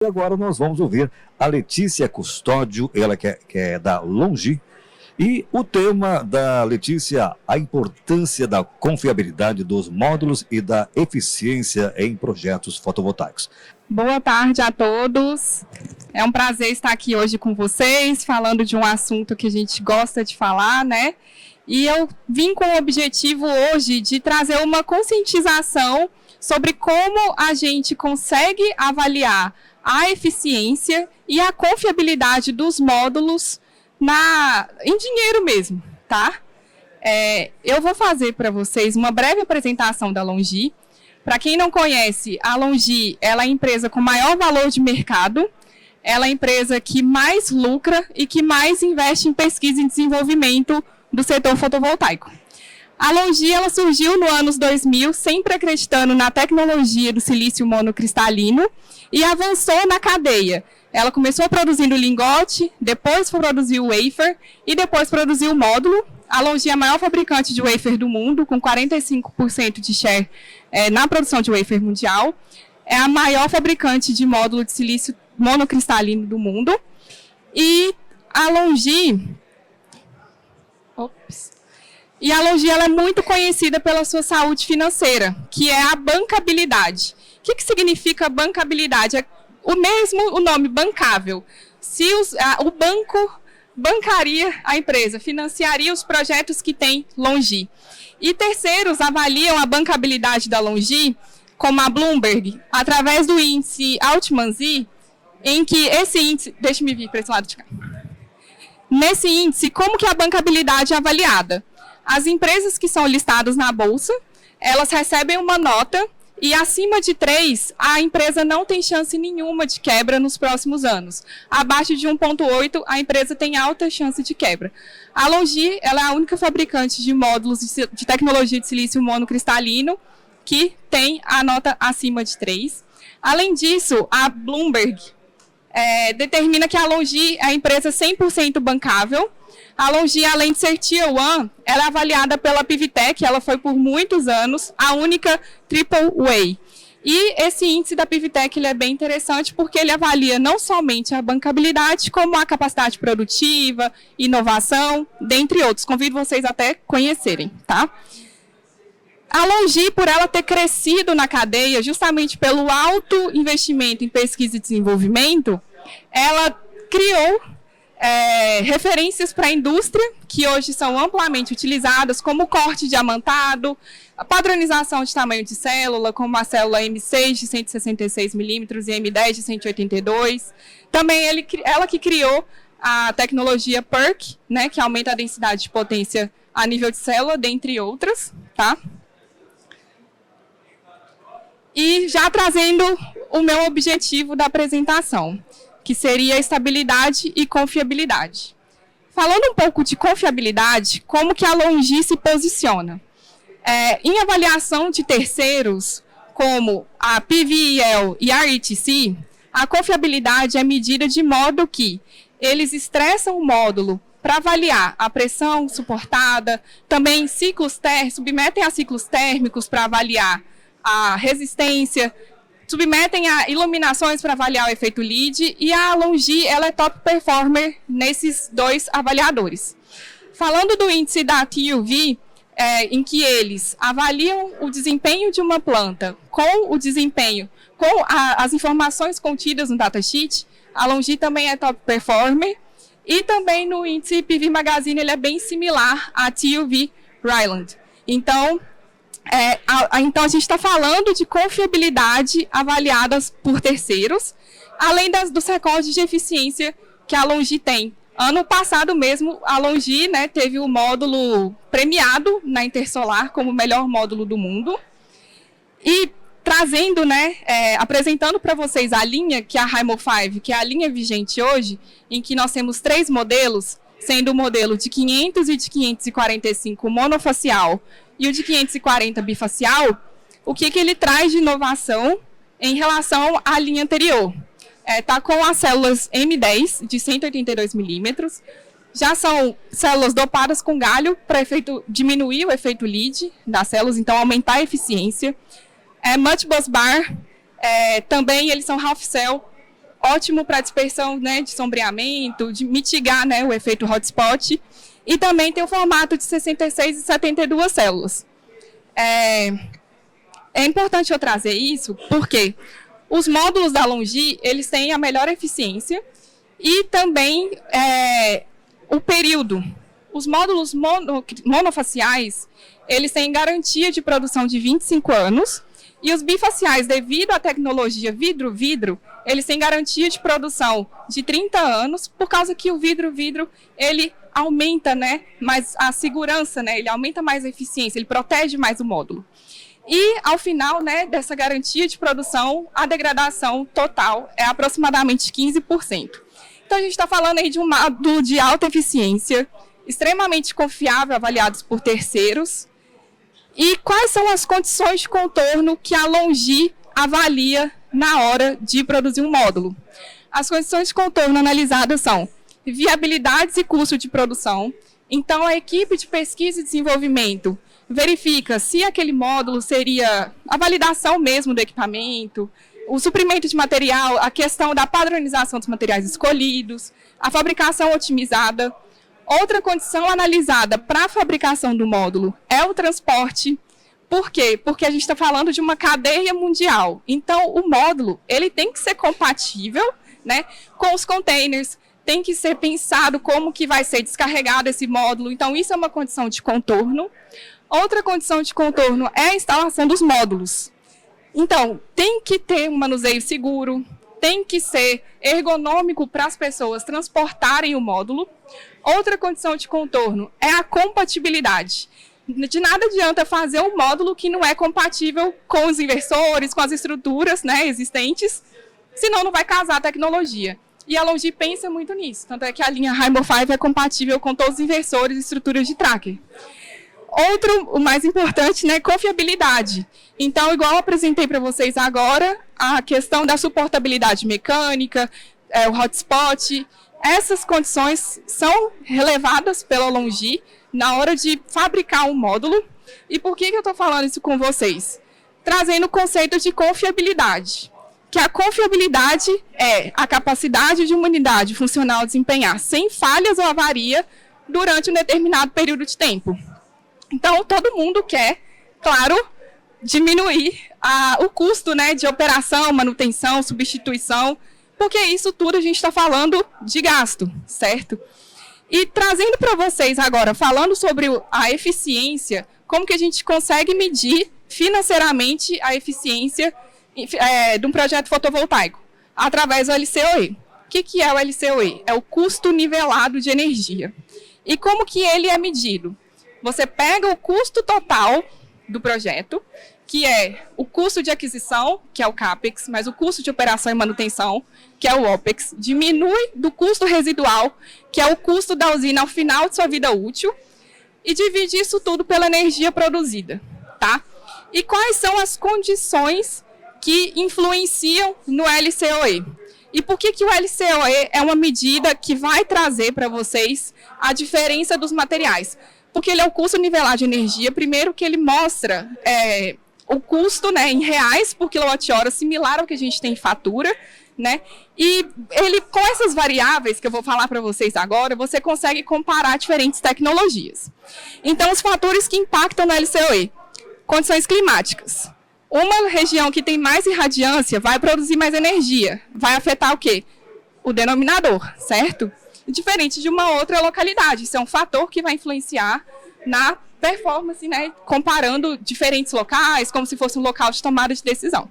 E agora nós vamos ouvir a Letícia Custódio, ela que é da Longi. E o tema da Letícia, a importância da confiabilidade dos módulos e da eficiência em projetos fotovoltaicos. Boa tarde a todos. É um prazer estar aqui hoje com vocês, falando de um assunto que a gente gosta de falar, né? E eu vim com o objetivo hoje de trazer uma conscientização sobre como a gente consegue avaliar a eficiência e a confiabilidade dos módulos em dinheiro mesmo, tá? Eu vou fazer para vocês uma breve apresentação da Longi. Para quem não conhece, a Longi, ela é a empresa com maior valor de mercado, ela é a empresa que mais lucra e que mais investe em pesquisa e desenvolvimento do setor fotovoltaico. A Longi, ela surgiu no anos 2000, sempre acreditando na tecnologia do silício monocristalino e avançou na cadeia. Ela começou produzindo lingote, depois foi produzir o wafer e depois produziu o módulo. A Longi é a maior fabricante de wafer do mundo, com 45% de share na produção de wafer mundial. É a maior fabricante de módulo de silício monocristalino do mundo. E a Longi... ela é muito conhecida pela sua saúde financeira, que é a bancabilidade. O que significa bancabilidade? É o nome bancável. Se o banco bancaria a empresa, financiaria os projetos que tem Longi. E terceiros avaliam a bancabilidade da Longi, como a Bloomberg, através do índice Altman Z, em que esse índice... Deixa eu vir para esse lado de cá. Nesse índice, como que a bancabilidade é avaliada? As empresas que são listadas na Bolsa, elas recebem uma nota e acima de 3, a empresa não tem chance nenhuma de quebra nos próximos anos. Abaixo de 1,8, a empresa tem alta chance de quebra. A Longi, ela é a única fabricante de módulos de tecnologia de silício monocristalino que tem a nota acima de 3. Além disso, a Bloomberg determina que a Longi é a empresa 100% bancável. A Longi, além de ser Tier 1, ela é avaliada pela Pivtec, ela foi por muitos anos a única AAA. E esse índice da Pivtec ele é bem interessante porque ele avalia não somente a bancabilidade, como a capacidade produtiva, inovação, dentre outros. Convido vocês até conhecerem, tá? A Longi, por ela ter crescido na cadeia, justamente pelo alto investimento em pesquisa e desenvolvimento, ela criou referências para a indústria, que hoje são amplamente utilizadas, como o corte diamantado, a padronização de tamanho de célula, como a célula M6 de 166 milímetros e M10 de 182. Também ela que criou a tecnologia PERC, né, que aumenta a densidade de potência a nível de célula, dentre outras, tá? E já trazendo o meu objetivo da apresentação, que seria estabilidade e confiabilidade. Falando um pouco de confiabilidade, como que a Longi se posiciona? Em avaliação de terceiros, como a PVEL e a RTC, a confiabilidade é medida de modo que eles estressam o módulo para avaliar a pressão suportada, também submetem a ciclos térmicos para avaliar a resistência, submetem a iluminações para avaliar o efeito LEED, e a Longi ela é top performer nesses dois avaliadores. Falando do índice da TUV, em que eles avaliam o desempenho de uma planta com as informações contidas no datasheet, a Longi também é top performer, e também no índice PV Magazine ele é bem similar à TUV Ryland. Então, a gente está falando de confiabilidade avaliadas por terceiros, além dos recordes de eficiência que a Longi tem. Ano passado mesmo, a Longi, né, teve o módulo premiado na Intersolar como o melhor módulo do mundo. E trazendo, né, apresentando para vocês a linha, que é a Hymo 5, que é a linha vigente hoje, em que nós temos 3 modelos, sendo o modelo de 500 e de 545 monofacial e o de 540 bifacial, o que ele traz de inovação em relação à linha anterior? Está com as células M10 de 182 milímetros, já são células dopadas com galho para diminuir o efeito LEED das células, então aumentar a eficiência. Multibus bar, também eles são half cell, ótimo para dispersão, né, de sombreamento, de mitigar, né, o efeito hotspot. E também tem o formato de 66 e 72 células. É importante eu trazer isso porque os módulos da Longi, eles têm a melhor eficiência e também o período. Os módulos monofaciais, eles têm garantia de produção de 25 anos e os bifaciais, devido à tecnologia vidro-vidro, eles têm garantia de produção de 30 anos, por causa que o vidro-vidro, ele aumenta, né, mais a segurança, né, ele aumenta mais a eficiência, ele protege mais o módulo. E, ao final, né, dessa garantia de produção, a degradação total é aproximadamente 15%. Então, a gente está falando aí de um módulo de alta eficiência, extremamente confiável, avaliados por terceiros. E quais são as condições de contorno que a Longi avalia na hora de produzir um módulo? As condições de contorno analisadas são viabilidades e custo de produção. Então, a equipe de pesquisa e desenvolvimento verifica se aquele módulo seria a validação mesmo do equipamento, o suprimento de material, a questão da padronização dos materiais escolhidos, a fabricação otimizada. Outra condição analisada para a fabricação do módulo é o transporte. Por quê? Porque a gente está falando de uma cadeia mundial. Então, o módulo ele tem que ser compatível, né, com os containers, tem que ser pensado como que vai ser descarregado esse módulo. Então, isso é uma condição de contorno. Outra condição de contorno é a instalação dos módulos. Então, tem que ter um manuseio seguro, tem que ser ergonômico para as pessoas transportarem o módulo. Outra condição de contorno é a compatibilidade. De nada adianta fazer um módulo que não é compatível com os inversores, com as estruturas, né, existentes, senão não vai casar a tecnologia. E a Longi pensa muito nisso, tanto é que a linha Rainbow 5 é compatível com todos os inversores e estruturas de tracker. Outro, o mais importante, né, confiabilidade. Então, igual eu apresentei para vocês agora, a questão da suportabilidade mecânica, o hotspot, essas condições são relevadas pela Longi na hora de fabricar um módulo. E por que eu estou falando isso com vocês? Trazendo o conceito de confiabilidade. Que a confiabilidade é a capacidade de uma unidade funcional desempenhar sem falhas ou avaria durante um determinado período de tempo. Então, todo mundo quer, claro, diminuir o custo, né, de operação, manutenção, substituição, porque isso tudo a gente está falando de gasto, certo? E trazendo para vocês agora, falando sobre a eficiência, como que a gente consegue medir financeiramente a eficiência de um projeto fotovoltaico? Através do LCOE. O que é o LCOE? É o custo nivelado de energia. E como que ele é medido? Você pega o custo total do projeto, que é o custo de aquisição, que é o CAPEX, mas o custo de operação e manutenção, que é o OPEX, diminui do custo residual, que é o custo da usina ao final de sua vida útil, e divide isso tudo pela energia produzida, tá? E quais são as condições que influenciam no LCOE? E por que o LCOE é uma medida que vai trazer para vocês a diferença dos materiais? Porque ele é o custo nivelado de energia, primeiro que ele mostra o custo, né, em reais por quilowatt-hora, similar ao que a gente tem em fatura, né? E ele, com essas variáveis que eu vou falar para vocês agora, você consegue comparar diferentes tecnologias. Então, os fatores que impactam no LCOE. Condições climáticas. Uma região que tem mais irradiância vai produzir mais energia. Vai afetar o quê? O denominador, certo? Diferente de uma outra localidade. Isso é um fator que vai influenciar na performance, né? Comparando diferentes locais, como se fosse um local de tomada de decisão.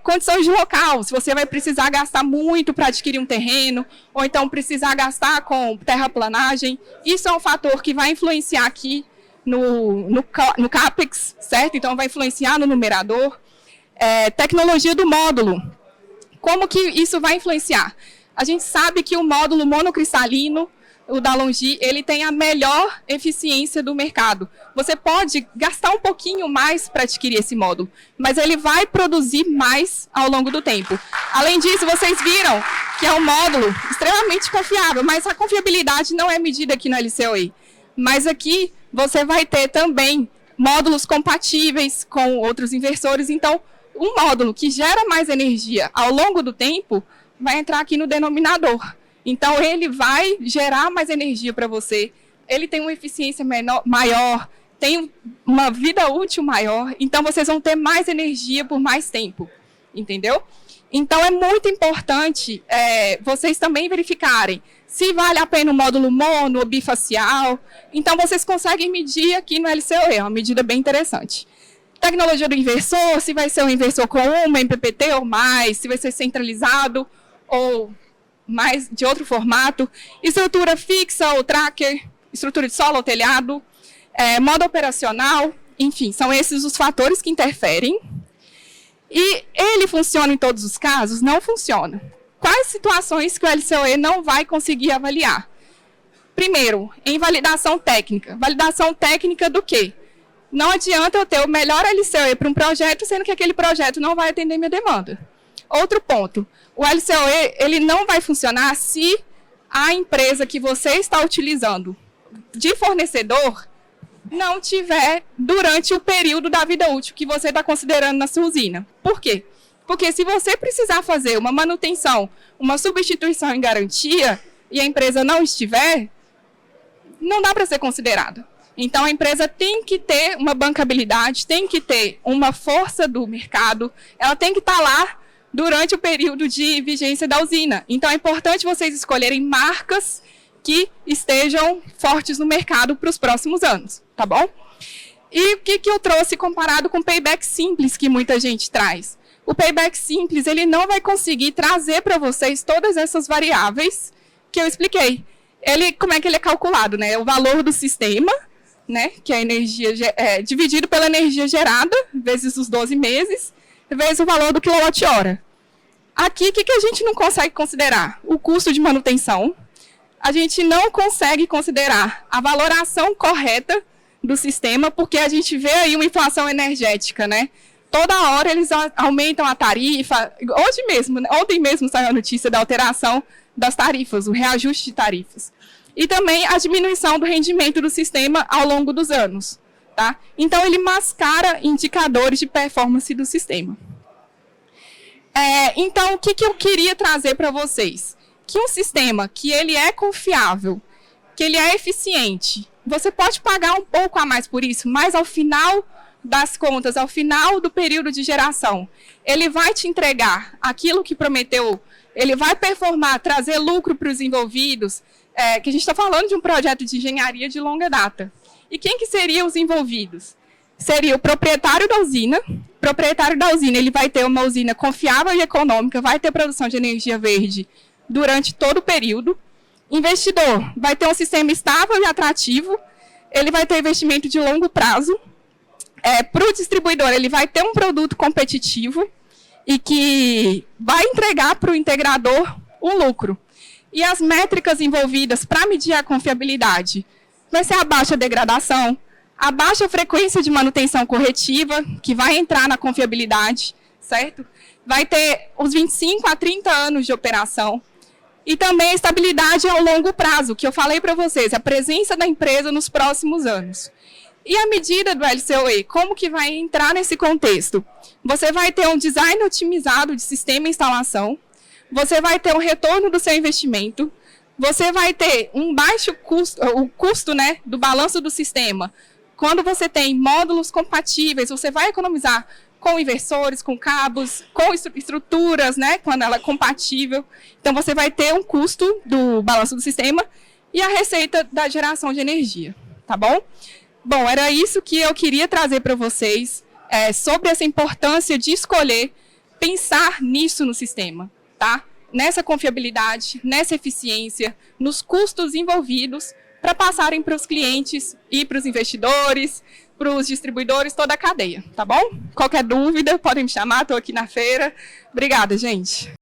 Condições de local, se você vai precisar gastar muito para adquirir um terreno, ou então precisar gastar com terraplanagem, isso é um fator que vai influenciar aqui no CAPEX, certo? Então vai influenciar no numerador. Tecnologia do módulo, como que isso vai influenciar? A gente sabe que o módulo monocristalino, o da Longi, ele tem a melhor eficiência do mercado. Você pode gastar um pouquinho mais para adquirir esse módulo, mas ele vai produzir mais ao longo do tempo. Além disso, vocês viram que é um módulo extremamente confiável, mas a confiabilidade não é medida aqui no LCOE. Mas aqui você vai ter também módulos compatíveis com outros inversores. Então, um módulo que gera mais energia ao longo do tempo vai entrar aqui no denominador. Então, ele vai gerar mais energia para você, ele tem uma eficiência maior, tem uma vida útil maior, então vocês vão ter mais energia por mais tempo, entendeu? Então, é muito importante vocês também verificarem se vale a pena o módulo mono ou bifacial. Então, vocês conseguem medir aqui no LCOE, é uma medida bem interessante. Tecnologia do inversor, se vai ser um inversor com uma MPPT ou mais, se vai ser centralizado ou mais de outro formato, estrutura fixa ou tracker, estrutura de solo ou telhado, modo operacional, enfim, são esses os fatores que interferem. E ele funciona em todos os casos? Não funciona. Quais situações que o LCOE não vai conseguir avaliar? Primeiro, em validação técnica. Validação técnica do quê? Não adianta eu ter o melhor LCOE para um projeto, sendo que aquele projeto não vai atender minha demanda. Outro ponto, o LCOE ele não vai funcionar se a empresa que você está utilizando de fornecedor não tiver durante o período da vida útil que você está considerando na sua usina. Por quê? Porque se você precisar fazer uma manutenção, uma substituição em garantia, e a empresa não estiver, não dá para ser considerada. Então, a empresa tem que ter uma bancabilidade, tem que ter uma força do mercado, ela tem que estar lá durante o período de vigência da usina. Então, é importante vocês escolherem marcas que estejam fortes no mercado para os próximos anos, tá bom? E o que eu trouxe comparado com o payback simples que muita gente traz? O payback simples, ele não vai conseguir trazer para vocês todas essas variáveis que eu expliquei. Como é que ele é calculado, né? O valor do sistema, né? Que é a energia dividido pela energia gerada, vezes os 12 meses, vezes o valor do quilowatt-hora. Aqui, o que a gente não consegue considerar? O custo de manutenção. A gente não consegue considerar a valoração correta do sistema, porque a gente vê aí uma inflação energética, né? Toda hora eles aumentam a tarifa. Ontem mesmo saiu a notícia da alteração das tarifas, o reajuste de tarifas. E também a diminuição do rendimento do sistema ao longo dos anos, tá? Então, ele mascara indicadores de performance do sistema. Então, o que eu queria trazer para vocês? Que um sistema que ele é confiável, que ele é eficiente, você pode pagar um pouco a mais por isso, mas ao final das contas, ao final do período de geração, ele vai te entregar aquilo que prometeu, ele vai performar, trazer lucro para os envolvidos, que a gente está falando de um projeto de engenharia de longa data. E quem que seriam os envolvidos? Seria o proprietário da usina. O proprietário da usina, ele vai ter uma usina confiável e econômica, vai ter produção de energia verde durante todo o período. Investidor, vai ter um sistema estável e atrativo, ele vai ter investimento de longo prazo. Para o distribuidor, ele vai ter um produto competitivo e que vai entregar para o integrador um lucro. E as métricas envolvidas para medir a confiabilidade vai ser a baixa degradação, a baixa frequência de manutenção corretiva, que vai entrar na confiabilidade, certo? Vai ter os 25 a 30 anos de operação. E também a estabilidade ao longo prazo, que eu falei para vocês, a presença da empresa nos próximos anos. E a medida do LCOE, como que vai entrar nesse contexto? Você vai ter um design otimizado de sistema e instalação, você vai ter um retorno do seu investimento, você vai ter um baixo custo, o custo, né, do balanço do sistema. Quando você tem módulos compatíveis, você vai economizar com inversores, com cabos, com estruturas, né, quando ela é compatível. Então, você vai ter um custo do balanço do sistema e a receita da geração de energia, tá bom? Bom, era isso que eu queria trazer para vocês, sobre essa importância de escolher, pensar nisso no sistema, tá? Nessa confiabilidade, nessa eficiência, nos custos envolvidos, para passarem para os clientes e para os investidores, para os distribuidores, toda a cadeia, tá bom? Qualquer dúvida, podem me chamar, estou aqui na feira. Obrigada, gente.